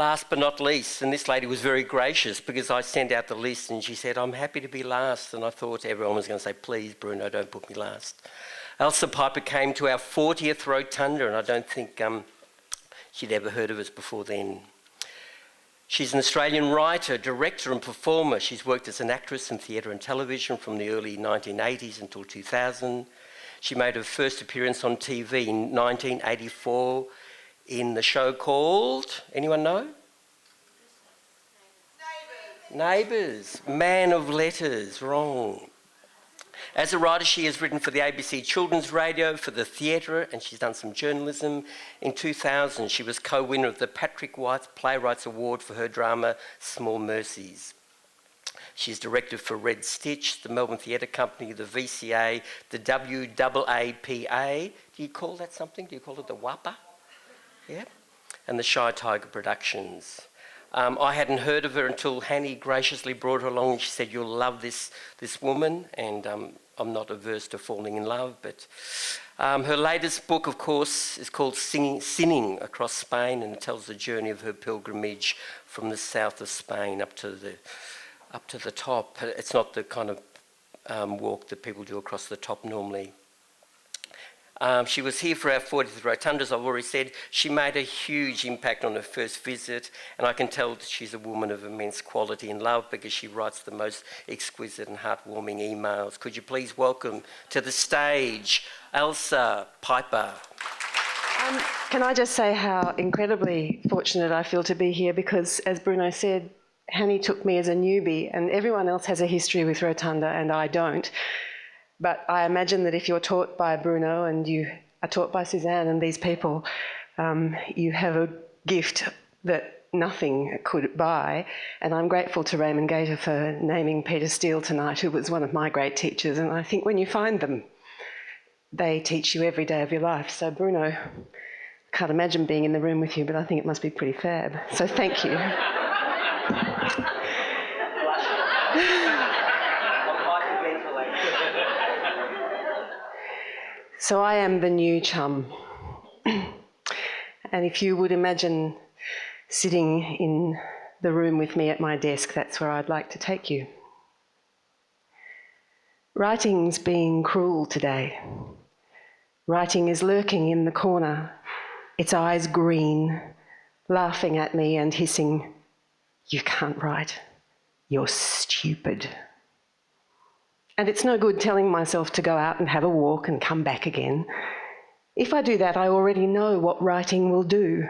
last but not least, and this lady was very gracious because I sent out the list and she said, I'm happy to be last. And I thought everyone was going to say, please, Bruno, don't put me last. Ailsa Piper came to our 40th Rotunda, and I don't think she'd ever heard of us before then. She's an Australian writer, director and performer. She's worked as an actress in theatre and television from the early 1980s until 2000. She made her first appearance on TV in 1984 in the show called, anyone know? Neighbours. Man of Letters, wrong. As a writer, she has written for the ABC Children's Radio, for the theatre, and she's done some journalism. In 2000, she was co-winner of the Patrick White Playwrights Award for her drama Small Mercies. She's directed for Red Stitch, the Melbourne Theatre Company, the VCA, the WAAPA. Do you call that something? Do you call it the WAPA? Yeah. And the Shy Tiger Productions. I hadn't heard of her until Hanny graciously brought her along and she said, you'll love this woman, and I'm not averse to falling in love, but her latest book, of course, is called Sinning Across Spain, and it tells the journey of her pilgrimage from the south of Spain up to the top. It's not the kind of walk that people do across the top normally. She was here for our 40th Rotunda, as I've already said. She made a huge impact on her first visit, and I can tell that she's a woman of immense quality and love because she writes the most exquisite and heartwarming emails. Could you please welcome to the stage Ailsa Piper? Can I just say how incredibly fortunate I feel to be here because, as Bruno said, Hanny took me as a newbie, and everyone else has a history with Rotunda and I don't. But I imagine that if you're taught by Bruno and you are taught by Susanna and these people, you have a gift that nothing could buy. And I'm grateful to Raymond Gator for naming Peter Steele tonight, who was one of my great teachers. And I think when you find them, they teach you every day of your life. So Bruno, I can't imagine being in the room with you, but I think it must be pretty fab. So thank you. So I am the new chum. And if you would imagine sitting in the room with me at my desk, that's where I'd like to take you. Writing's being cruel today. Writing is lurking in the corner, its eyes green, laughing at me and hissing, "You can't write. You're stupid." And it's no good telling myself to go out and have a walk and come back again. If I do that, I already know what writing will do.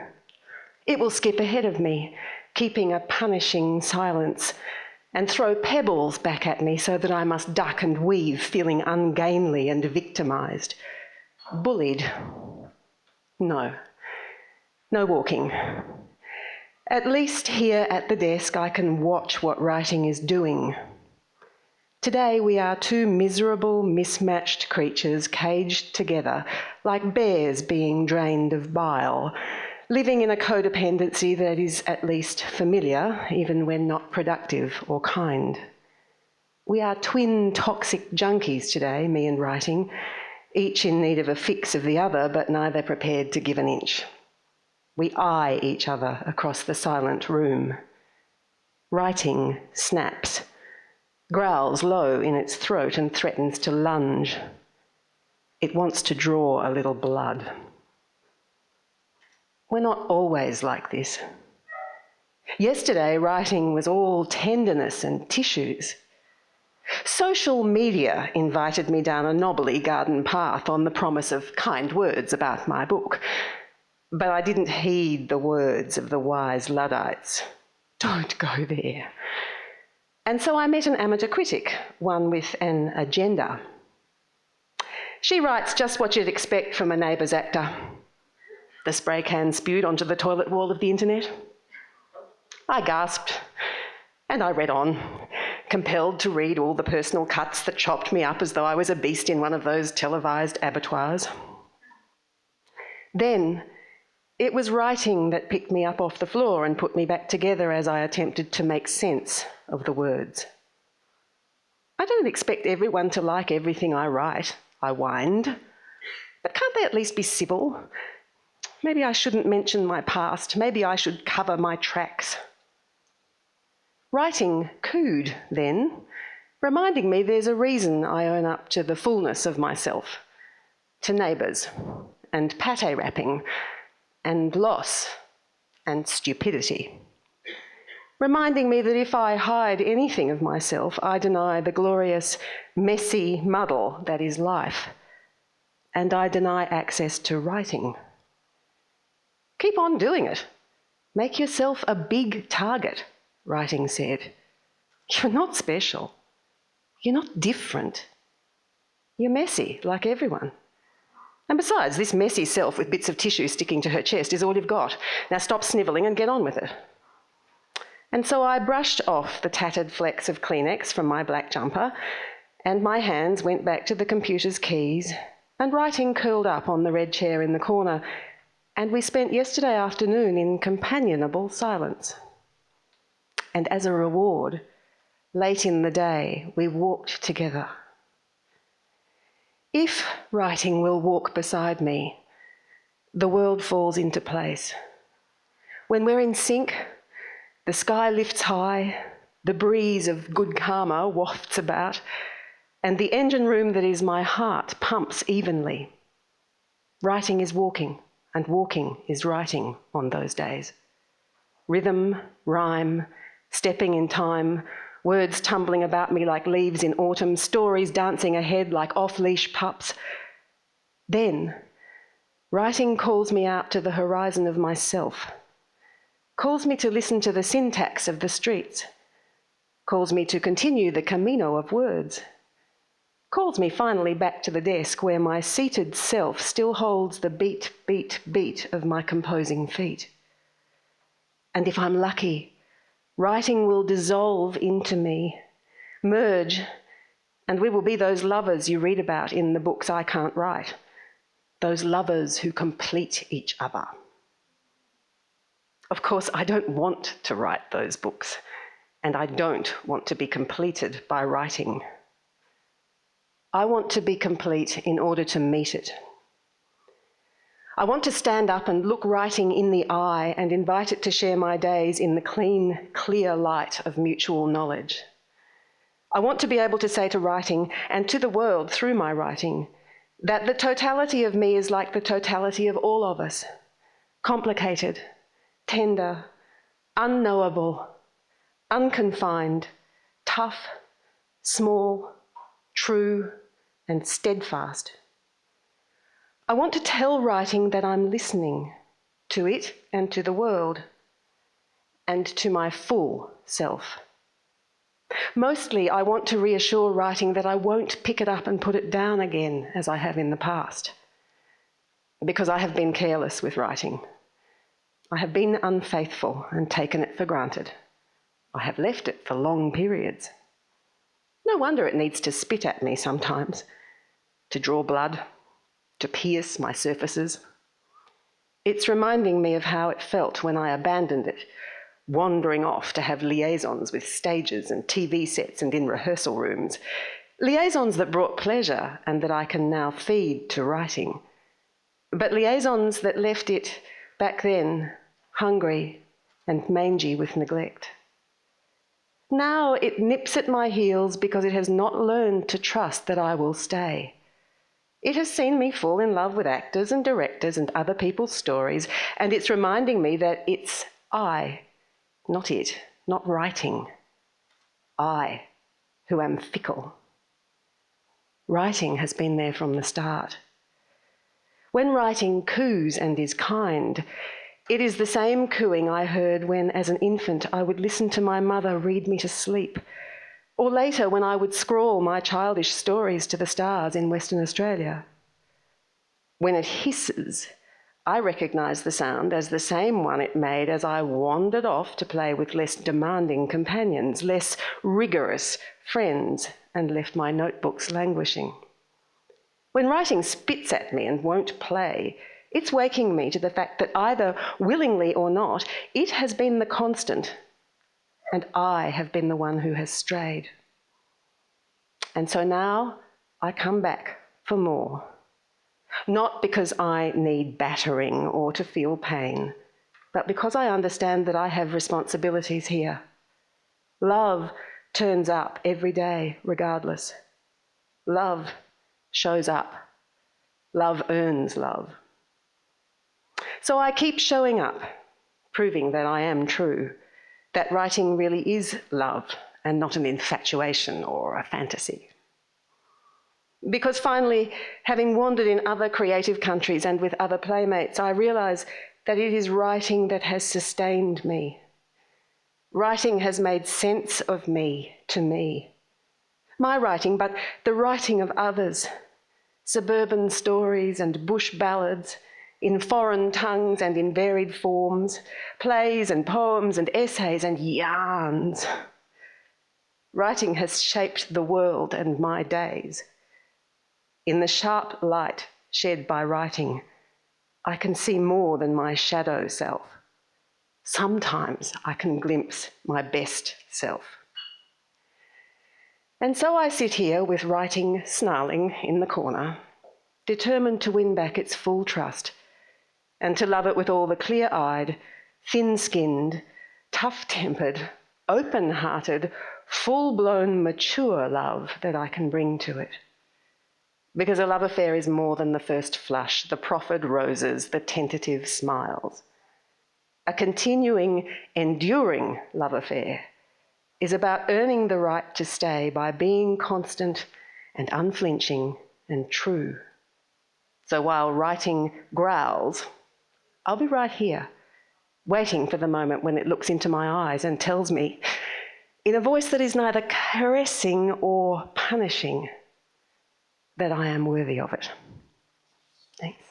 It will skip ahead of me, keeping a punishing silence, and throw pebbles back at me so that I must duck and weave, feeling ungainly and victimised. Bullied. No walking. At least here at the desk I can watch what writing is doing. Today we are two miserable, mismatched creatures caged together, like bears being drained of bile, living in a codependency that is at least familiar, even when not productive or kind. We are twin toxic junkies today, me and writing, each in need of a fix of the other, but neither prepared to give an inch. We eye each other across the silent room. Writing snaps, growls low in its throat and threatens to lunge. It wants to draw a little blood. We're not always like this. Yesterday, writing was all tenderness and tissues. Social media invited me down a knobbly garden path on the promise of kind words about my book, but I didn't heed the words of the wise Luddites. Don't go there. And so I met an amateur critic, one with an agenda. She writes just what you'd expect from a neighbour's actor. The spray can spewed onto the toilet wall of the internet. I gasped, and I read on, compelled to read all the personal cuts that chopped me up as though I was a beast in one of those televised abattoirs. Then it was writing that picked me up off the floor and put me back together as I attempted to make sense of the words. I don't expect everyone to like everything I write, I whined. But can't they at least be civil? Maybe I shouldn't mention my past. Maybe I should cover my tracks. Writing cooed then, reminding me there's a reason I own up to the fullness of myself, to neighbours, and pâté wrapping, and loss, and stupidity. Reminding me that if I hide anything of myself, I deny the glorious, messy muddle that is life, and I deny access to writing. Keep on doing it. Make yourself a big target, writing said. You're not special. You're not different. You're messy, like everyone. And besides, this messy self with bits of tissue sticking to her chest is all you've got. Now stop snivelling and get on with it. And so I brushed off the tattered flecks of Kleenex from my black jumper, and my hands went back to the computer's keys, and writing curled up on the red chair in the corner, and we spent yesterday afternoon in companionable silence. And as a reward, late in the day, we walked together. If writing will walk beside me, the world falls into place. When we're in sync, the sky lifts high, the breeze of good karma wafts about, and the engine room that is my heart pumps evenly. Writing is walking, and walking is writing on those days. Rhythm, rhyme, stepping in time, words tumbling about me like leaves in autumn, stories dancing ahead like off-leash pups. Then, writing calls me out to the horizon of myself, calls me to listen to the syntax of the streets, calls me to continue the camino of words, calls me finally back to the desk where my seated self still holds the beat, beat, beat of my composing feet. And if I'm lucky, writing will dissolve into me, merge, and we will be those lovers you read about in the books I can't write, those lovers who complete each other. Of course, I don't want to write those books, and I don't want to be completed by writing. I want to be complete in order to meet it. I want to stand up and look writing in the eye and invite it to share my days in the clean, clear light of mutual knowledge. I want to be able to say to writing, and to the world through my writing, that the totality of me is like the totality of all of us, complicated, tender, unknowable, unconfined, tough, small, true, and steadfast. I want to tell writing that I'm listening to it and to the world, and to my full self. Mostly, I want to reassure writing that I won't pick it up and put it down again as I have in the past, because I have been careless with writing. I have been unfaithful and taken it for granted. I have left it for long periods. No wonder it needs to spit at me sometimes, to draw blood, to pierce my surfaces. It's reminding me of how it felt when I abandoned it, wandering off to have liaisons with stages and TV sets and in rehearsal rooms, liaisons that brought pleasure and that I can now feed to writing, but liaisons that left it, back then, hungry and mangy with neglect. Now it nips at my heels because it has not learned to trust that I will stay. It has seen me fall in love with actors and directors and other people's stories, and it's reminding me that it's I, not it, not writing, I, who am fickle. Writing has been there from the start. When writing coos and is kind, it is the same cooing I heard when, as an infant, I would listen to my mother read me to sleep, or later when I would scrawl my childish stories to the stars in Western Australia. When it hisses, I recognise the sound as the same one it made as I wandered off to play with less demanding companions, less rigorous friends, and left my notebooks languishing. When writing spits at me and won't play, it's waking me to the fact that either willingly or not, it has been the constant, and I have been the one who has strayed. And so now I come back for more. Not because I need battering or to feel pain, but because I understand that I have responsibilities here. Love turns up every day, regardless. Love shows up. Love earns love. So I keep showing up, proving that I am true, that writing really is love and not an infatuation or a fantasy. Because finally, having wandered in other creative countries and with other playmates, I realise that it is writing that has sustained me. Writing has made sense of me to me. My writing, but the writing of others. Suburban stories and bush ballads, in foreign tongues and in varied forms, plays and poems and essays and yarns. Writing has shaped the world and my days. In the sharp light shed by writing, I can see more than my shadow self. Sometimes I can glimpse my best self. And so I sit here with writing snarling in the corner, determined to win back its full trust and to love it with all the clear-eyed, thin-skinned, tough-tempered, open-hearted, full-blown, mature love that I can bring to it. Because a love affair is more than the first flush, the proffered roses, the tentative smiles. A continuing, enduring love affair is about earning the right to stay by being constant and unflinching and true. So while writing growls, I'll be right here, waiting for the moment when it looks into my eyes and tells me, in a voice that is neither caressing or punishing, that I am worthy of it. Thanks.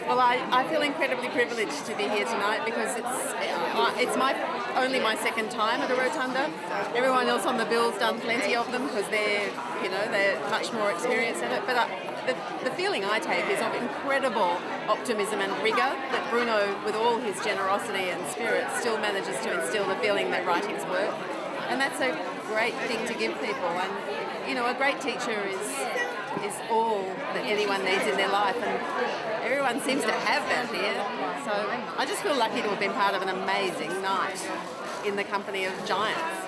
Well, I feel incredibly privileged to be here tonight because it's only my second time at the Rotunda. Everyone else on the bill's done plenty of them because they're much more experienced at it. But the feeling I take is of incredible optimism and rigour that Bruno, with all his generosity and spirit, still manages to instill the feeling that writing's work. And that's a great thing to give people. And, a great teacher is all that anyone needs in their life. And everyone seems to have that here. So I just feel lucky to have been part of an amazing night in the company of giants.